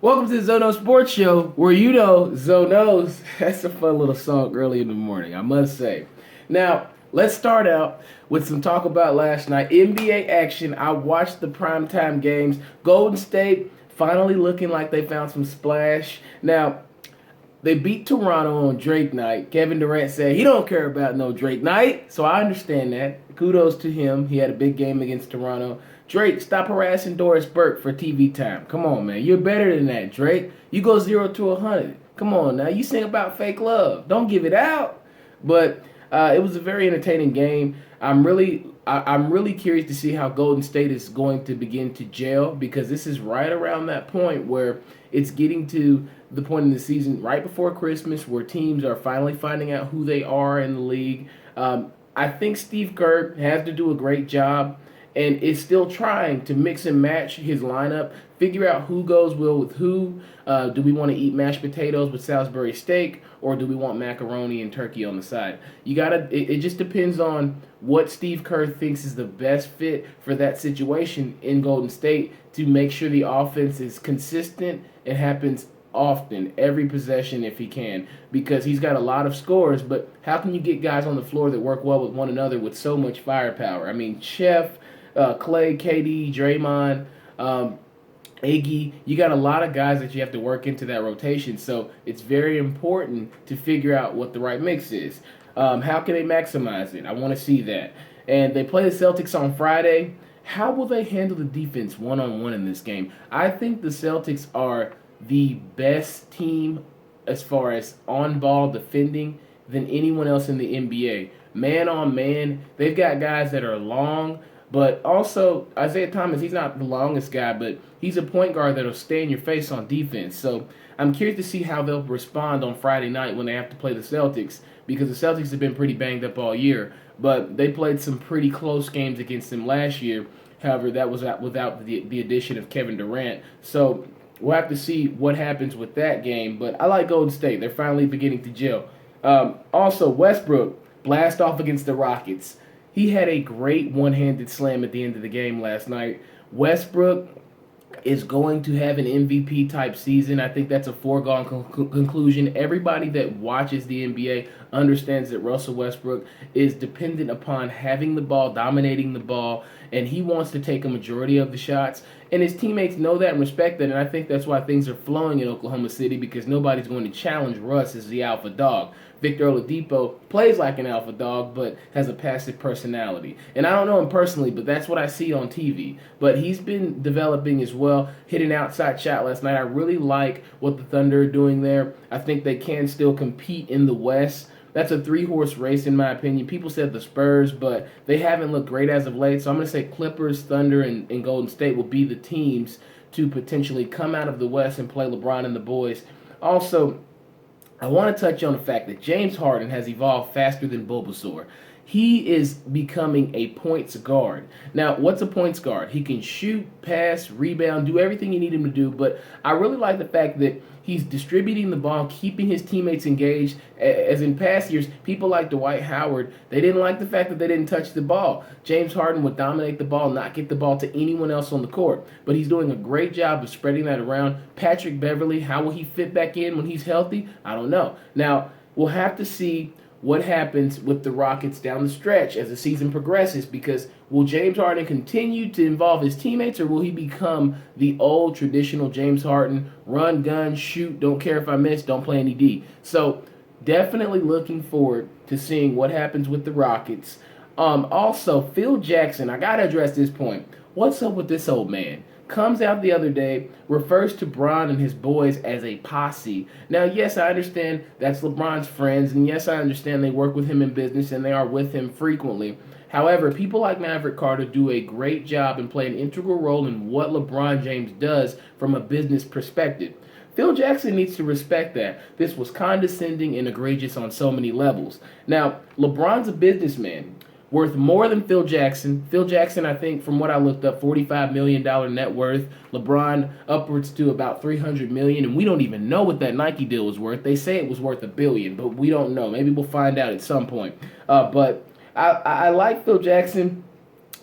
Welcome to the Zono Sports Show, where you know Zonos. That's a fun little song early in the morning, I must say. Now, let's start out with some talk about last night. NBA action. I watched the primetime games. Golden State finally looking like they found some splash. Now, they beat Toronto on Drake night. Kevin Durant said he don't care about no Drake night, so I understand that. Kudos to him. He had a big game against Toronto. Drake, stop harassing Doris Burke for TV time. Come on, man. You're better than that, Drake. You go 0 to 100. Come on now. You sing about fake love. Don't give it out. But it was a very entertaining game. I'm really curious to see how Golden State is going to begin to gel, because this is right around that point where it's getting to the point in the season right before Christmas where teams are finally finding out who they are in the league. I think Steve Kerr has to do a great job and is still trying to mix and match his lineup, figure out who goes well with who. Do we want to eat mashed potatoes with Salisbury steak, or do we want macaroni and turkey on the side? It just depends on what Steve Kerr thinks is the best fit for that situation in Golden State to make sure the offense is consistent and happens often, every possession if he can, because he's got a lot of scores, but how can you get guys on the floor that work well with one another with so much firepower? I mean, Chef, Clay, KD, Draymond, Iggy, you got a lot of guys that you have to work into that rotation, so it's very important to figure out what the right mix is. How can they maximize it? I want to see that. And they play the Celtics on Friday. How will they handle the defense one-on-one in this game? I think the Celtics are the best team as far as on-ball defending than anyone else in the NBA. Man on man, they've got guys that are long, but also Isaiah Thomas, he's not the longest guy, but he's a point guard that'll stay in your face on defense. So I'm curious to see how they'll respond on Friday night when they have to play the Celtics, because the Celtics have been pretty banged up all year, but they played some pretty close games against them last year. However, that was without the addition of Kevin Durant. So we'll have to see what happens with that game, but I like Golden State. They're finally beginning to gel. Also, Westbrook blast off against the Rockets. He had a great one-handed slam at the end of the game last night. Westbrook is going to have an MVP-type season. I think that's a foregone conclusion. Everybody that watches the NBA understands that Russell Westbrook is dependent upon having the ball, dominating the ball, and he wants to take a majority of the shots. And his teammates know that and respect that, and I think that's why things are flowing in Oklahoma City, because nobody's going to challenge Russ as the alpha dog. Victor Oladipo plays like an alpha dog, but has a passive personality. And I don't know him personally, but that's what I see on TV. But he's been developing as well, hit an outside shot last night. I really like what the Thunder are doing there. I think they can still compete in the West. That's a three-horse race, in my opinion. People said the Spurs, but they haven't looked great as of late. So I'm going to say Clippers, Thunder, and Golden State will be the teams to potentially come out of the West and play LeBron and the boys. Also, I want to touch on the fact that James Harden has evolved faster than Bulbasaur. He is becoming a points guard. Now, what's a points guard? He can shoot, pass, rebound, do everything you need him to do, but I really like the fact that he's distributing the ball, keeping his teammates engaged. As in past years, people like Dwight Howard, they didn't like the fact that they didn't touch the ball. James Harden would dominate the ball, not get the ball to anyone else on the court. But he's doing a great job of spreading that around. Patrick Beverley, how will he fit back in when he's healthy? I don't know. Now, we'll have to see what happens with the Rockets down the stretch as the season progresses, because will James Harden continue to involve his teammates, or will he become the old traditional James Harden, run, gun, shoot, don't care if I miss, don't play any D? So definitely looking forward to seeing what happens with the Rockets. Also, Phil Jackson, I got to address this point. What's up with this old man? Comes out the other day, refers to Bron and his boys as a posse. Now, yes, I understand that's LeBron's friends, and yes, I understand they work with him in business and they are with him frequently. However, people like Maverick Carter do a great job and play an integral role in what LeBron James does from a business perspective. Phil Jackson needs to respect that. This was condescending and egregious on so many levels. Now, LeBron's a businessman, worth more than Phil Jackson. Phil Jackson, I think, from what I looked up, $45 million net worth. LeBron upwards to about $300 million, and we don't even know what that Nike deal was worth. They say it was worth $1 billion, but we don't know. Maybe we'll find out at some point. But I like Phil Jackson.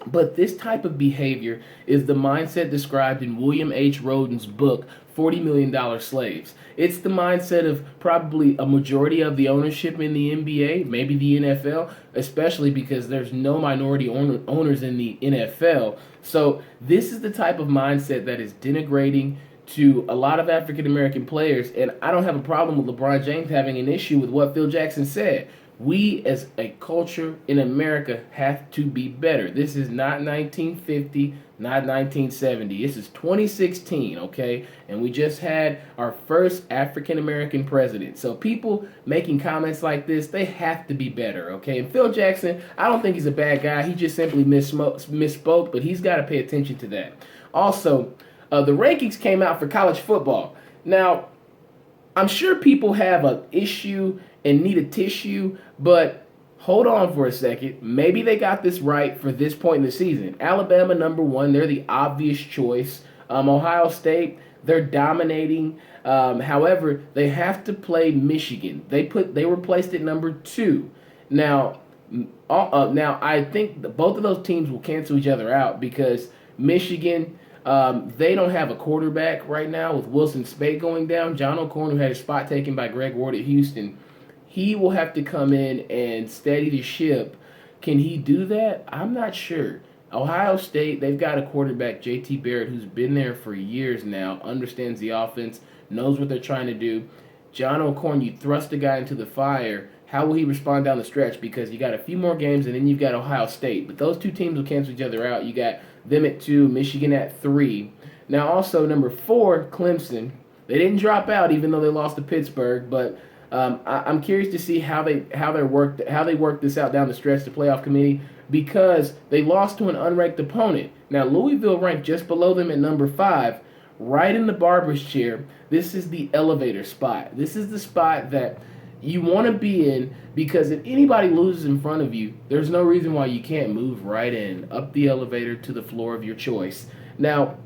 But this type of behavior is the mindset described in William H. Rhoden's book, $40 million slaves. It's the mindset of probably a majority of the ownership in the NBA, maybe the NFL, especially because there's no minority owners in the NFL. So this is the type of mindset that is denigrating to a lot of African American players, and I don't have a problem with LeBron James having an issue with what Phil Jackson said. We as a culture in America have to be better. This is not 1950, not 1970. This is 2016, okay? And we just had our first African American president. So people making comments like this, they have to be better, okay? And Phil Jackson, I don't think he's a bad guy. He just simply misspoke, but he's got to pay attention to that. Also, the rankings came out for college football. Now, I'm sure people have an issue and need a tissue, but hold on for a second. Maybe they got this right for this point in the season. Alabama, number one, they're the obvious choice. Ohio State, they're dominating. However, they have to play Michigan. They were placed at number two. Now I think both of those teams will cancel each other out because Michigan, they don't have a quarterback right now with Wilson Speight going down. John O'Korn, who had his spot taken by Greg Ward at Houston, he will have to come in and steady the ship. Can he do that? I'm not sure. Ohio State, they've got a quarterback, J.T. Barrett, who's been there for years now, understands the offense, knows what they're trying to do. John O'Korn, you thrust a guy into the fire. How will he respond down the stretch? Because you got a few more games, and then you've got Ohio State. But those two teams will cancel each other out. You got them at 2, Michigan at 3. Now, also, number 4, Clemson. They didn't drop out, even though they lost to Pittsburgh, but I'm curious to see how they work this out down the stretch, the playoff committee, because they lost to an unranked opponent. Now, Louisville ranked just below them at number 5, right in the barber's chair. This is the elevator spot. This is the spot that you want to be in because if anybody loses in front of you, there's no reason why you can't move right in, up the elevator to the floor of your choice. Now,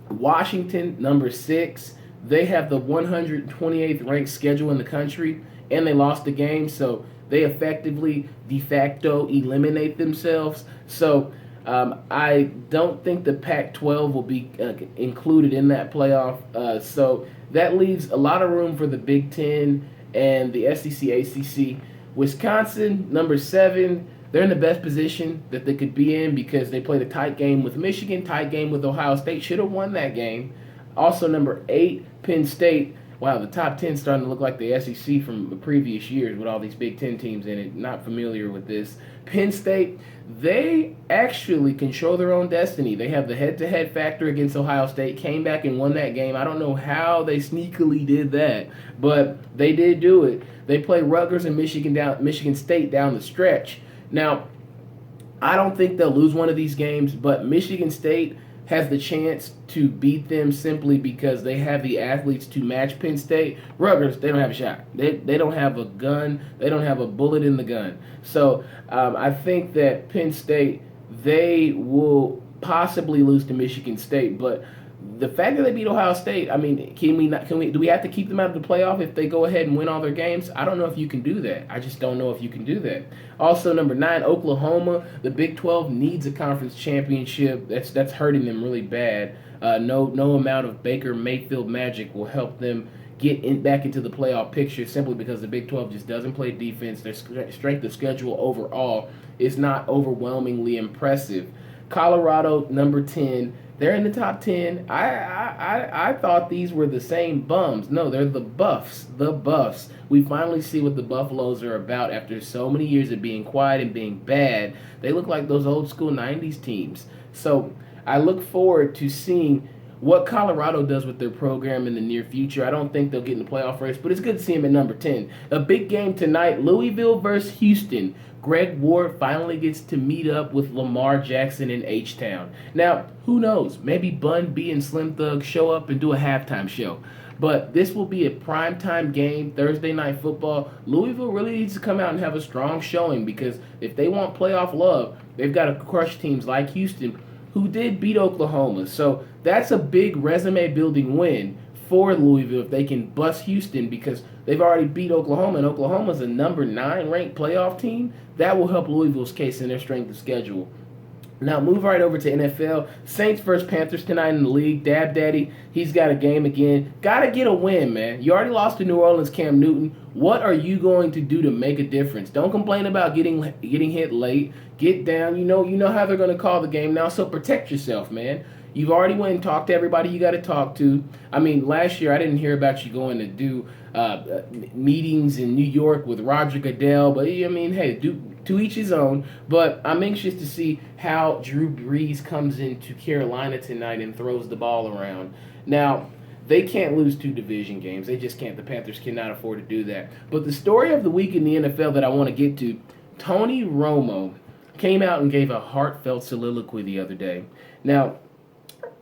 Washington, number 6, they have the 128th ranked schedule in the country, and they lost the game, so they effectively, de facto, eliminate themselves. So I don't think the Pac-12 will be included in that playoff. So that leaves a lot of room for the Big Ten and the SEC, ACC. Wisconsin, number 7, they're in the best position that they could be in because they played a tight game with Michigan, tight game with Ohio State, should have won that game. Also, number 8, Penn State. Wow, the top 10 starting to look like the SEC from the previous years with all these Big Ten teams in it. Not familiar with this. Penn State, they actually control their own destiny. They have the head-to-head factor against Ohio State, came back and won that game. I don't know how they sneakily did that, but they did do it. They play Rutgers and Michigan State down the stretch. Now, I don't think they'll lose one of these games, but Michigan State has the chance to beat them simply because they have the athletes to match Penn State. Rutgers, they don't have a shot. They don't have a gun. They don't have a bullet in the gun. So I think that Penn State, they will possibly lose to Michigan State, but the fact that they beat Ohio State, I mean, do we have to keep them out of the playoff if they go ahead and win all their games? I don't know if you can do that. I just don't know if you can do that. Also, number 9, Oklahoma. The Big 12 needs a conference championship. That's hurting them really bad. No amount of Baker Mayfield magic will help them get back into the playoff picture simply because the Big 12 just doesn't play defense. Their strength of schedule overall is not overwhelmingly impressive. Colorado, number 10. They're in the top 10. I thought these were the same bums. No, they're the Buffs. The Buffs. We finally see what the Buffaloes are about after so many years of being quiet and being bad. They look like those old school 90s teams. So I look forward to seeing what Colorado does with their program in the near future. I don't think they'll get in the playoff race, but it's good to see them at number 10. A big game tonight, Louisville versus Houston. Greg Ward finally gets to meet up with Lamar Jackson in H-Town. Now, who knows? Maybe Bun B and Slim Thug show up and do a halftime show. But this will be a primetime game, Thursday Night Football. Louisville really needs to come out and have a strong showing because if they want playoff love, they've got to crush teams like Houston, who did beat Oklahoma. So that's a big resume-building win for Louisville if they can bust Houston because they've already beat Oklahoma, and Oklahoma's a number 9 ranked playoff team. That will help Louisville's case in their strength of schedule. Now move right over to NFL. Saints versus Panthers tonight in the league. Dab Daddy, he's got a game again. Gotta get a win, man. You already lost to New Orleans, Cam Newton. What are you going to do to make a difference? Don't complain about getting hit late. Get down. You know how they're gonna call the game now. So protect yourself, man. You've already went and talked to everybody you got to talk to. I mean, last year I didn't hear about you going to do meetings in New York with Roger Goodell, but I mean, hey, to each his own. But I'm anxious to see how Drew Brees comes into Carolina tonight and throws the ball around. Now, they can't lose 2 division games. They just can't. The Panthers cannot afford to do that. But the story of the week in the NFL that I want to get to, Tony Romo came out and gave a heartfelt soliloquy the other day. Now,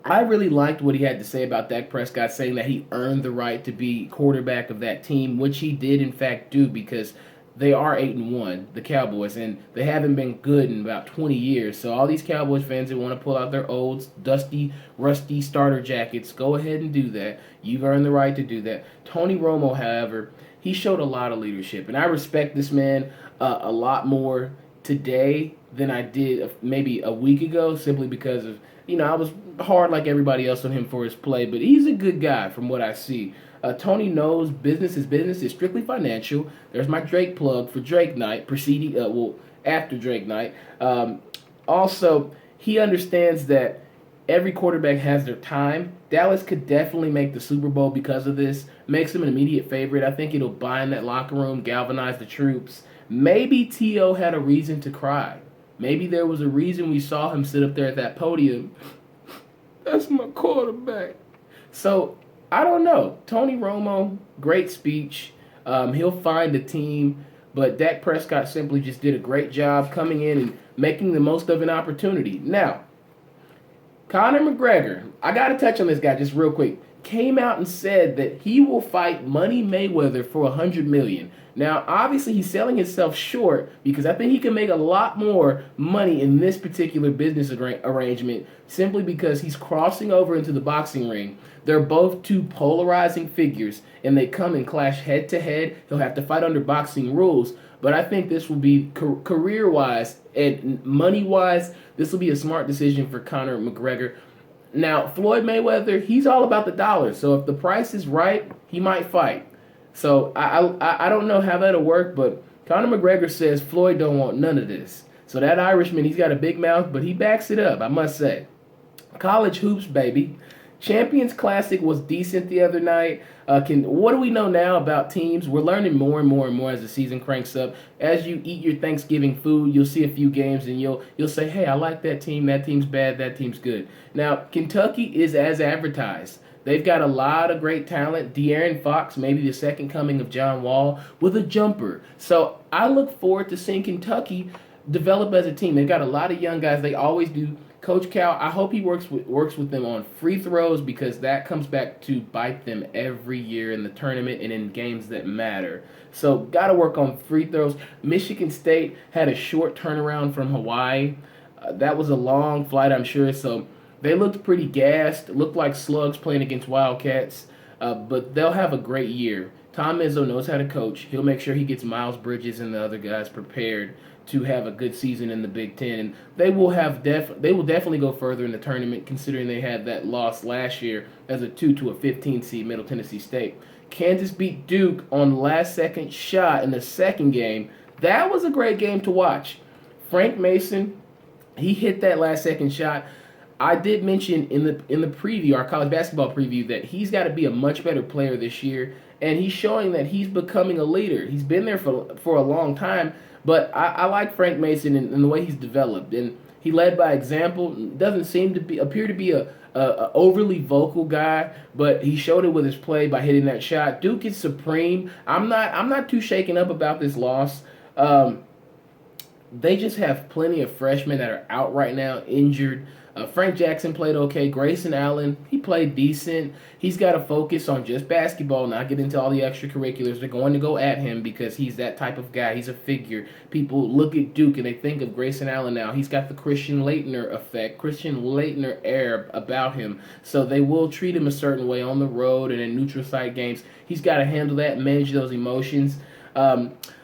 I really liked what he had to say about Dak Prescott, saying that he earned the right to be quarterback of that team, which he did in fact do, because they are 8-1, the Cowboys, and they haven't been good in about 20 years. So all these Cowboys fans that want to pull out their old, dusty, rusty starter jackets, go ahead and do that. You've earned the right to do that. Tony Romo, however, he showed a lot of leadership, and I respect this man a lot more today than I did maybe a week ago, simply because of, I was hard like everybody else on him for his play, but he's a good guy from what I see. Tony knows business is strictly financial. There's my Drake plug for Drake Night, after Drake Night. Also, he understands that every quarterback has their time. Dallas could definitely make the Super Bowl because of this. Makes him an immediate favorite. I think it'll bind that locker room, galvanize the troops. Maybe T.O. had a reason to cry. Maybe there was a reason we saw him sit up there at that podium. That's my quarterback. So, I don't know. Tony Romo, great speech. He'll find a team, but Dak Prescott simply just did a great job coming in and making the most of an opportunity. Now, Conor McGregor, I got to touch on this guy just real quick, came out and said that he will fight Money Mayweather for $100 million. Now, obviously, he's selling himself short because I think he can make a lot more money in this particular business arrangement simply because he's crossing over into the boxing ring. They're both 2 polarizing figures, and they come and clash head-to-head. He'll have to fight under boxing rules, but I think this will be career-wise and money-wise, this will be a smart decision for Conor McGregor. Now, Floyd Mayweather, he's all about the dollar, so if the price is right, he might fight. So I don't know how that'll work, but Conor McGregor says Floyd don't want none of this. So that Irishman, he's got a big mouth, but he backs it up, I must say. College hoops, baby. Champions Classic was decent the other night. What do we know now about teams? We're learning more and more and more as the season cranks up. As you eat your Thanksgiving food, you'll see a few games and you'll say, hey, I like that team. That team's bad. That team's good. Now, Kentucky is as advertised. They've got a lot of great talent. De'Aaron Fox, maybe the second coming of John Wall, with a jumper. So I look forward to seeing Kentucky develop as a team. They've got a lot of young guys. They always do. Coach Cal, I hope he works with them on free throws because that comes back to bite them every year in the tournament and in games that matter. So got to work on free throws. Michigan State had a short turnaround from Hawaii. That was a long flight, I'm sure. So they looked pretty gassed. Looked like slugs playing against Wildcats. But they'll have a great year. Tom Izzo knows how to coach. He'll make sure he gets Miles Bridges and the other guys prepared to have a good season in the Big Ten. And they will definitely go further in the tournament, considering they had that loss last year as a 2 to a 15 seed Middle Tennessee State. Kansas beat Duke on the last-second shot in the second game. That was a great game to watch. Frank Mason, he hit that last-second shot. I did mention in the preview, our college basketball preview, that he's got to be a much better player this year, and he's showing that he's becoming a leader. He's been there for a long time, but I like Frank Mason and the way he's developed, and he led by example. Doesn't seem to appear to be a overly vocal guy, but he showed it with his play by hitting that shot. Duke is supreme. I'm not too shaken up about this loss. They just have plenty of freshmen that are out right now, injured. Frank Jackson played okay. Grayson Allen, he played decent. He's got to focus on just basketball, not get into all the extracurriculars. They're going to go at him because he's that type of guy. He's a figure. People look at Duke and they think of Grayson Allen now. He's got the Christian Laettner effect, Christian Laettner air about him. So they will treat him a certain way on the road and in neutral site games. He's got to handle that and manage those emotions.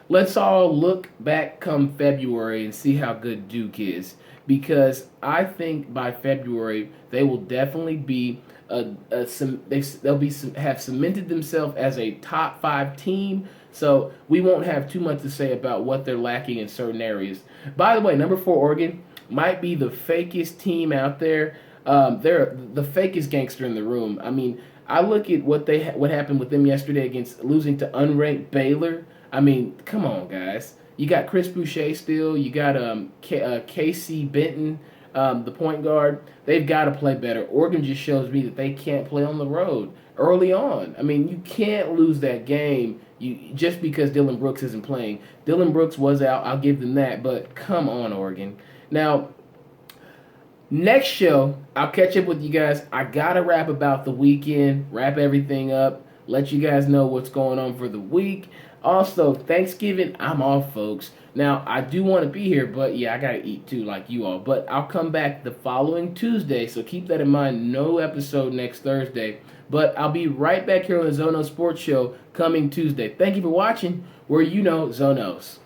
Let's all look back come February and see how good Duke is. because I think by February they will definitely be have cemented themselves as a top 5 team. So we won't have too much to say about what they're lacking in certain areas. By the way, number 4 Oregon might be the fakest team out there. They're the fakest gangster in the room. I mean, I look at what happened with them yesterday against losing to unranked Baylor. I mean, come on, guys. You got Chris Boucher still. You got Casey Benton, the point guard. They've got to play better. Oregon just shows me that they can't play on the road early on. I mean, you can't lose that game just because Dylan Brooks isn't playing. Dylan Brooks was out. I'll give them that. But come on, Oregon. Now, next show, I'll catch up with you guys. I got to wrap about the weekend, wrap everything up, let you guys know what's going on for the week. Also, Thanksgiving, I'm off, folks. Now, I do want to be here, but yeah, I got to eat too, like you all. But I'll come back the following Tuesday, so keep that in mind. No episode next Thursday. But I'll be right back here on the Zono Sports Show coming Tuesday. Thank you for watching, where you know Zonos.